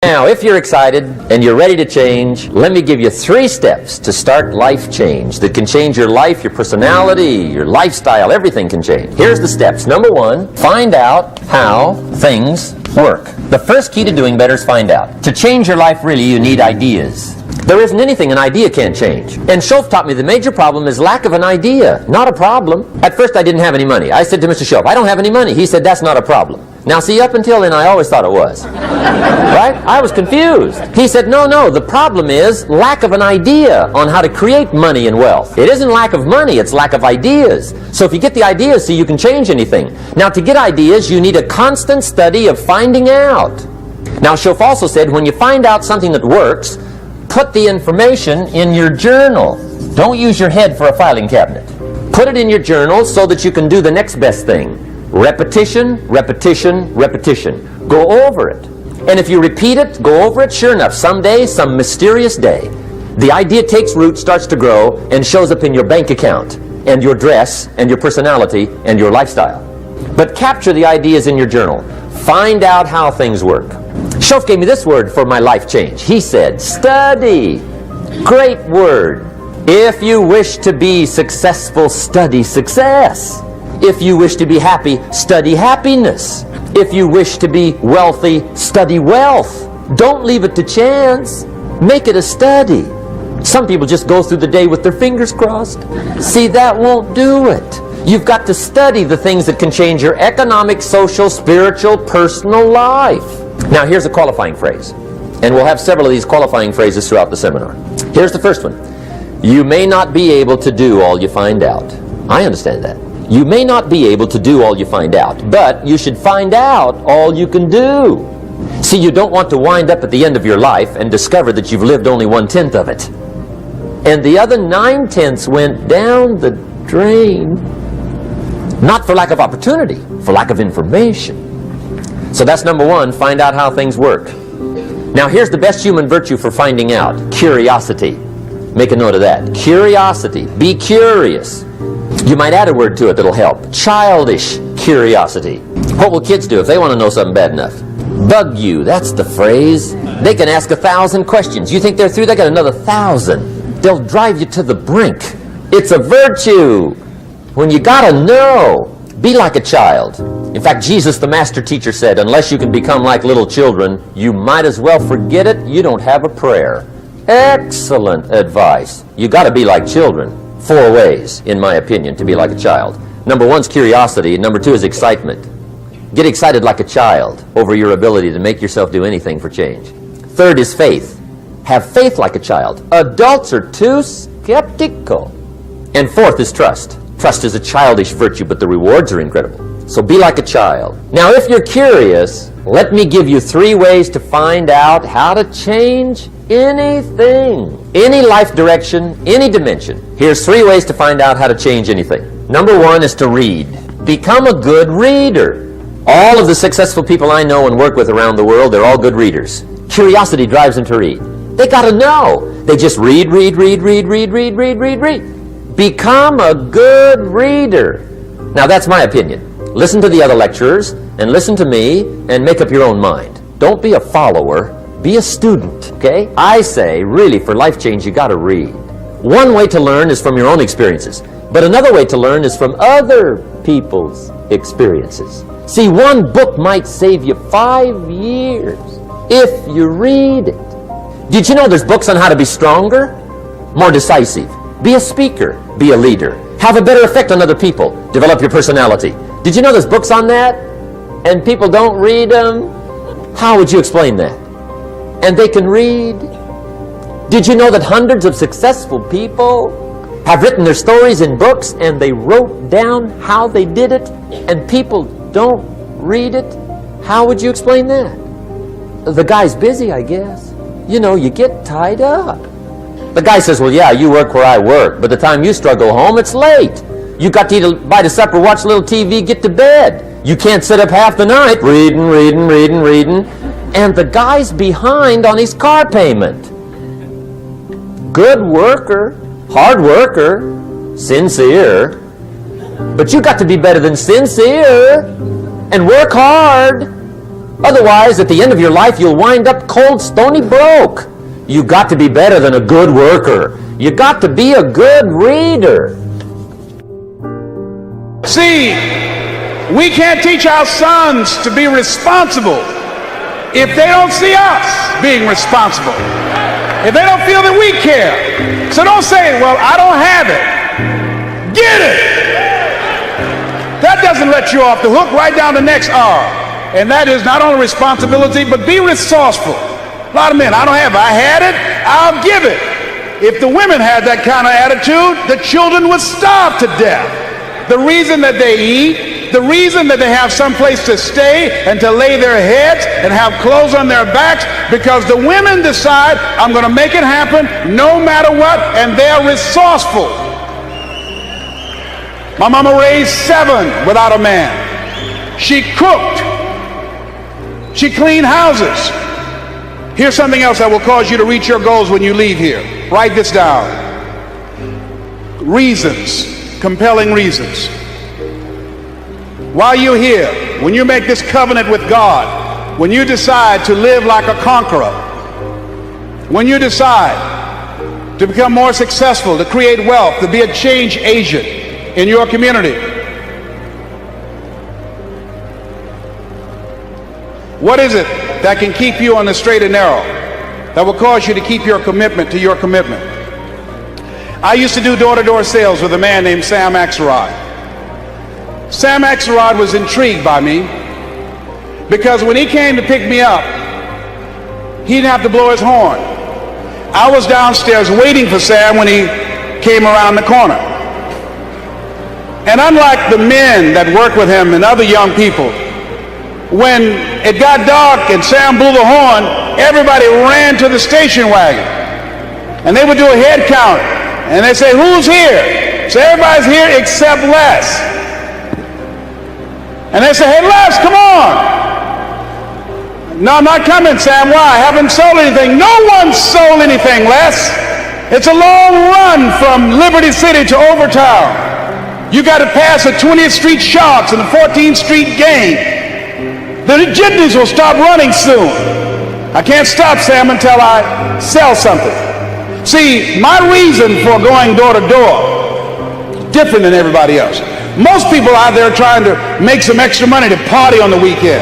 Now, if you're excited and you're ready to change, let me give you 3 steps to start life change that can change your life, your personality, your lifestyle, everything can change. Here's the steps. Number 1, find out how things work. The first key to doing better is find out. To change your life, really, you need ideas. There isn't anything an idea can't change. And Schoaf taught me the major problem is lack of an idea, not a problem. At first, I didn't have any money. I said to Mr. Schoaf, I don't have any money. He said, that's not a problem. Now, see, up until then, I always thought it was. Right? I was confused. He said, no, the problem is lack of an idea on how to create money and wealth. It isn't lack of money, it's lack of ideas. So if you get the ideas, see, you can change anything. Now, to get ideas, you need a constant study of finding out. Now, Schoaf also said, when you find out something that works, put the information in your journal. Don't use your head for a filing cabinet. Put it in your journal so that you can do the next best thing. Repetition, repetition, repetition. Go over it. And if you repeat it, go over it, sure enough, someday, some mysterious day, the idea takes root, starts to grow, and shows up in your bank account, and your dress, and your personality, and your lifestyle. But capture the ideas in your journal. Find out how things work. Schoaf gave me this word for my life change. He said, study. Great word. If you wish to be successful, study success. If you wish to be happy, study happiness. If you wish to be wealthy, study wealth. Don't leave it to chance. Make it a study. Some people just go through the day with their fingers crossed. See, that won't do it. You've got to study the things that can change your economic, social, spiritual, personal life. Now, here's a qualifying phrase. And we'll have several of these qualifying phrases throughout the seminar. Here's the first one. You may not be able to do all you find out. I understand that. You may not be able to do all you find out, but you should find out all you can do. See, you don't want to wind up at the end of your life and discover that you've lived only 1/10 of it. And the other 9/10 went down the drain. Not for lack of opportunity, for lack of information. So that's number 1, find out how things work. Now here's the best human virtue for finding out, curiosity. Make a note of that. Curiosity. Be curious. You might add a word to it that'll help. Childish curiosity. What will kids do if they want to know something bad enough? Bug you. That's the phrase. They can ask 1,000 questions. You think they're through? They got another 1,000. They'll drive you to the brink. It's a virtue. When you gotta know, be like a child. In fact, Jesus, the master teacher, said, unless you can become like little children, you might as well forget it. You don't have a prayer. Excellent advice. You gotta be like children. 4 ways, in my opinion, to be like a child. Number 1 is curiosity, and number 2 is excitement. Get excited like a child over your ability to make yourself do anything for change. 3rd is faith. Have faith like a child. Adults are too skeptical. And 4th is trust. Trust is a childish virtue, but the rewards are incredible. So be like a child. Now, if you're curious, let me give you 3 ways to find out how to change anything. Any life direction, any dimension. Here's 3 ways to find out how to change anything. Number 1 is to read. Become a good reader. All of the successful people I know and work with around the world, they're all good readers. Curiosity drives them to read. They gotta know. They just read. Become a good reader. Now that's my opinion. Listen to the other lecturers and listen to me and make up your own mind. Don't be a follower. Be a student, okay? I say, really, for life change, you gotta read. One way to learn is from your own experiences, but another way to learn is from other people's experiences. See, one book might save you 5 years if you read it. Did you know there's books on how to be stronger, more decisive, be a speaker, be a leader, have a better effect on other people, develop your personality? Did you know there's books on that? And people don't read them? How would you explain that? And they can read. Did you know that hundreds of successful people have written their stories in books and they wrote down how they did it and people don't read it? How would you explain that? The guy's busy, I guess. You know, you get tied up. The guy says, well, yeah, you work where I work, but the time you struggle home, it's late. You got to eat a bite of supper, watch a little TV, get to bed. You can't sit up half the night reading. And the guy's behind on his car payment. Good worker, hard worker, sincere. But you got to be better than sincere and work hard. Otherwise, at the end of your life, you'll wind up cold, stony broke. You got to be better than a good worker. You got to be a good reader. See, we can't teach our sons to be responsible if they don't see us being responsible, if they don't feel that we care. So don't say, well, I don't have it. Get it. That doesn't let you off the hook. Right down the next R. And that is not only responsibility, but be resourceful. A lot of men, I don't have it. I had it, I'll give it. If the women had that kind of attitude, the children would starve to death. The reason that they eat, the reason that they have some place to stay and to lay their heads and have clothes on their backs, because the women decide, I'm going to make it happen no matter what, and they're resourceful. My mama raised 7 without a man. She cooked. She cleaned houses. Here's something else that will cause you to reach your goals when you leave here. Write this down. Reasons. Compelling reasons. While you're here, when you make this covenant with God, when you decide to live like a conqueror, when you decide to become more successful, to create wealth, to be a change agent in your community, what is it that can keep you on the straight and narrow, that will cause you to keep your commitment to your commitment? I used to do door-to-door sales with a man named Sam Axelrod. Sam Axelrod was intrigued by me because when he came to pick me up, he didn't have to blow his horn. I was downstairs waiting for Sam when he came around the corner. And unlike the men that work with him and other young people, when it got dark and Sam blew the horn, everybody ran to the station wagon. And they would do a head count. And they'd say, who's here? So everybody's here except Les. And they say, hey, Les, come on. No, I'm not coming, Sam. Why? I haven't sold anything. No one's sold anything, Les. It's a long run from Liberty City to Overtown. You got to pass the 20th Street Sharks and the 14th Street Gang. The jitneys will stop running soon. I can't stop, Sam, until I sell something. See, my reason for going door to door is different than everybody else. Most people out there are trying to make some extra money to party on the weekend,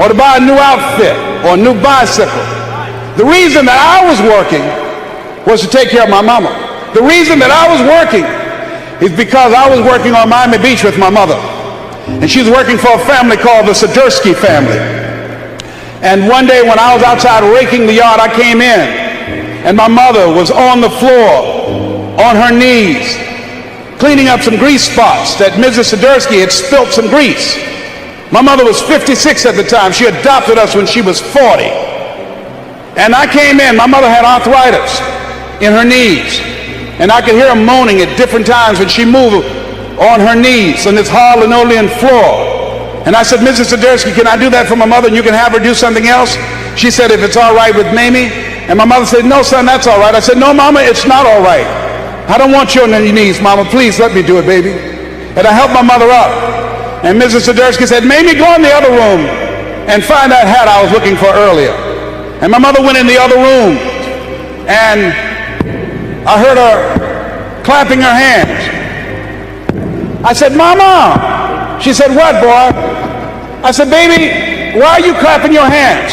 or to buy a new outfit or a new bicycle. The reason that I was working was to take care of my mama. The reason that I was working is because I was working on Miami Beach with my mother. And she was working for a family called the Swiderski family. And one day when I was outside raking the yard, I came in, and my mother was on the floor, on her knees, cleaning up some grease spots that Mrs. Swiderski had spilt some grease. My mother was 56 at the time. She adopted us when she was 40. And I came in, my mother had arthritis in her knees. And I could hear her moaning at different times when she moved on her knees on this hard linoleum floor. And I said, Mrs. Swiderski, can I do that for my mother and you can have her do something else? She said, if it's all right with Mamie. And my mother said, no, son, that's all right. I said, no, Mama, it's not all right. I don't want you on your knees, Mama. Please let me do it, baby. And I helped my mother up. And Mrs. Swiderski said, Mamie, go in the other room and find that hat I was looking for earlier. And my mother went in the other room, and I heard her clapping her hands. I said, Mama. She said, what, boy? I said, baby, why are you clapping your hands?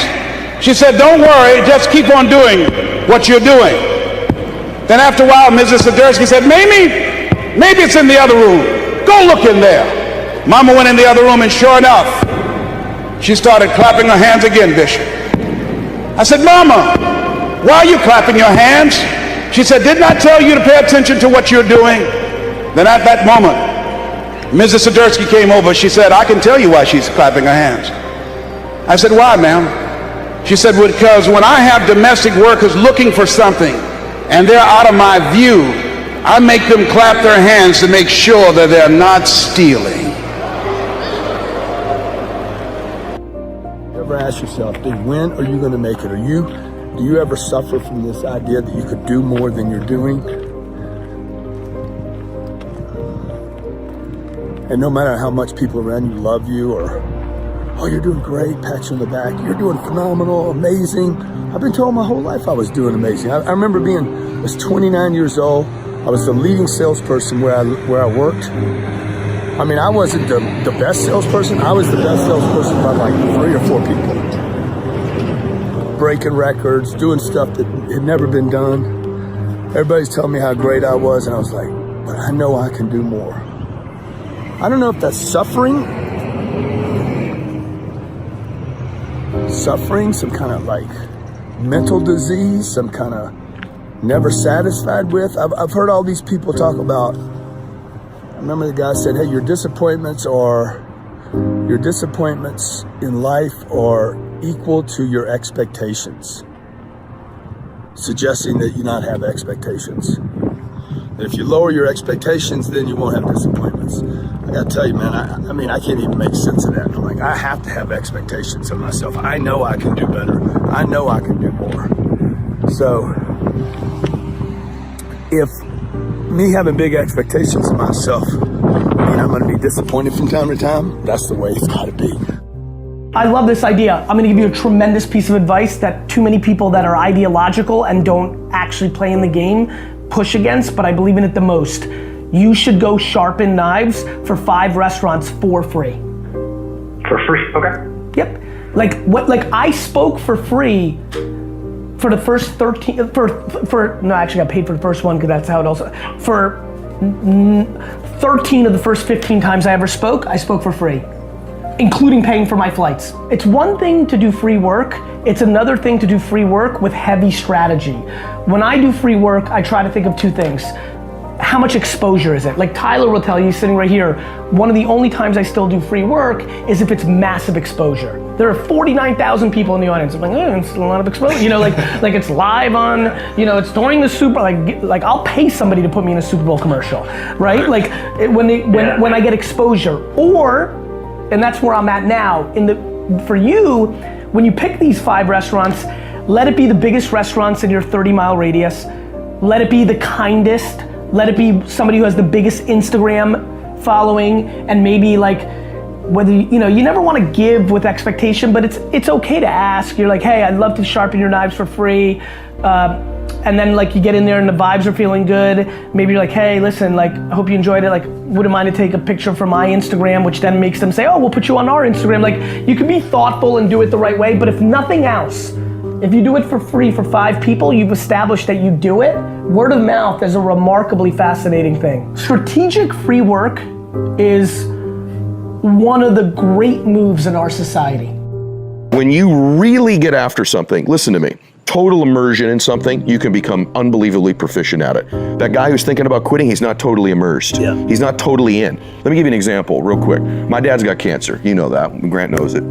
She said, don't worry, just keep on doing what you're doing. Then after a while, Mrs. Swiderski said, maybe it's in the other room. Go look in there. Mama went in the other room, and sure enough, she started clapping her hands again, Bishop. I said, Mama, why are you clapping your hands? She said, didn't I tell you to pay attention to what you're doing? Then at that moment, Mrs. Swiderski came over. She said, I can tell you why she's clapping her hands. I said, why, ma'am? She said, because when I have domestic workers looking for something and they're out of my view, I make them clap their hands to make sure that they're not stealing. You ever ask yourself, dude, when are you going to make it? Do you ever suffer from this idea that you could do more than you're doing? And no matter how much people around you love you or oh, you're doing great, pat you on the back, you're doing phenomenal, amazing. I've been told my whole life I was doing amazing. I remember I was 29 years old. I was the leading salesperson where I worked. I mean, I wasn't the best salesperson. I was the best salesperson by like 3 or 4 people. Breaking records, doing stuff that had never been done. Everybody's telling me how great I was, and I was like, but I know I can do more. I don't know if that's suffering, some kind of like mental disease, some kind of never satisfied with. I've heard all these people talk about, I remember the guy said, hey, your disappointments in life are equal to your expectations, suggesting that you not have expectations. And if you lower your expectations, then you won't have disappointments. I gotta tell you, man, I can't even make sense of that. I'm like, I have to have expectations of myself. I know I can do better. I know I can do more. So if me having big expectations of myself mean I'm gonna be disappointed from time to time, that's the way it's gotta be. I love this idea. I'm gonna give you a tremendous piece of advice that too many people that are ideological and don't actually play in the game push against, but I believe in it the most. You should go sharpen knives for 5 restaurants for free. For free, okay. Yep. Like I spoke for free for the first 13, no, I actually got paid for the first one because that's how it also, for 13 of the first 15 times I ever spoke, I spoke for free, including paying for my flights. It's one thing to do free work, it's another thing to do free work with heavy strategy. When I do free work, I try to think of 2 things. How much exposure is it? Like Tyler will tell you, sitting right here, one of the only times I still do free work is if it's massive exposure. There are 49,000 people in the audience. I'm like, it's a lot of exposure. You know, like it's live on, it's during the Super, like I'll pay somebody to put me in a Super Bowl commercial, right? Like when I get exposure, and that's where I'm at now. For you, when you pick these 5 restaurants, let it be the biggest restaurants in your 30-mile radius. Let it be the kindest. Let it be somebody who has the biggest Instagram following, and maybe like whether you never want to give with expectation, but it's okay to ask. You're like, hey, I'd love to sharpen your knives for free. And then like you get in there and the vibes are feeling good. Maybe you're like, hey, listen, like I hope you enjoyed it. Like, wouldn't mind to take a picture for my Instagram, which then makes them say, oh, we'll put you on our Instagram. Like, you can be thoughtful and do it the right way, but if nothing else, if you do it for free for 5 people, you've established that you do it. Word of mouth is a remarkably fascinating thing. Strategic free work is one of the great moves in our society. When you really get after something, listen to me, total immersion in something, you can become unbelievably proficient at it. That guy who's thinking about quitting, he's not totally immersed. Yeah. He's not totally in. Let me give you an example real quick. My dad's got cancer, you know that, Grant knows it.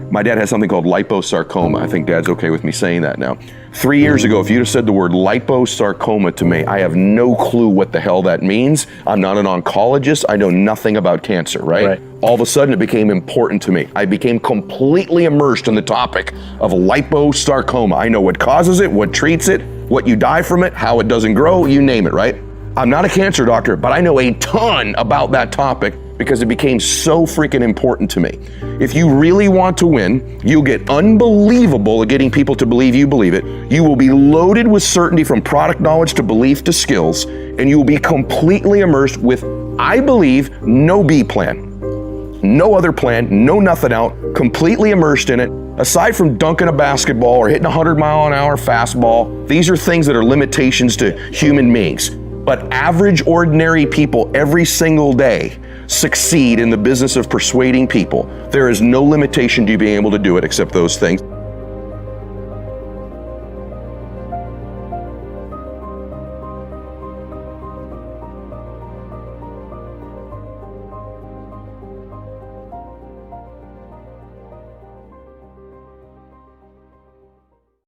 My dad has something called liposarcoma. I think Dad's okay with me saying that now. 3 years ago, if you'd have said the word liposarcoma to me, I have no clue what the hell that means. I'm not an oncologist. I know nothing about cancer, right? All of a sudden, it became important to me. I became completely immersed in the topic of liposarcoma. I know what causes it, what treats it, what you die from it, how it doesn't grow, you name it, right? I'm not a cancer doctor, but I know a ton about that topic because it became so freaking important to me. If you really want to win, you'll get unbelievable at getting people to believe you believe it. You will be loaded with certainty from product knowledge to belief to skills, and you will be completely immersed with, I believe, no B plan. No other plan, no nothing out, completely immersed in it. Aside from dunking a basketball or hitting a 100-mile-an-hour fastball, these are things that are limitations to human beings. But average, ordinary people every single day succeed in the business of persuading people. There is no limitation to you being able to do it except those things.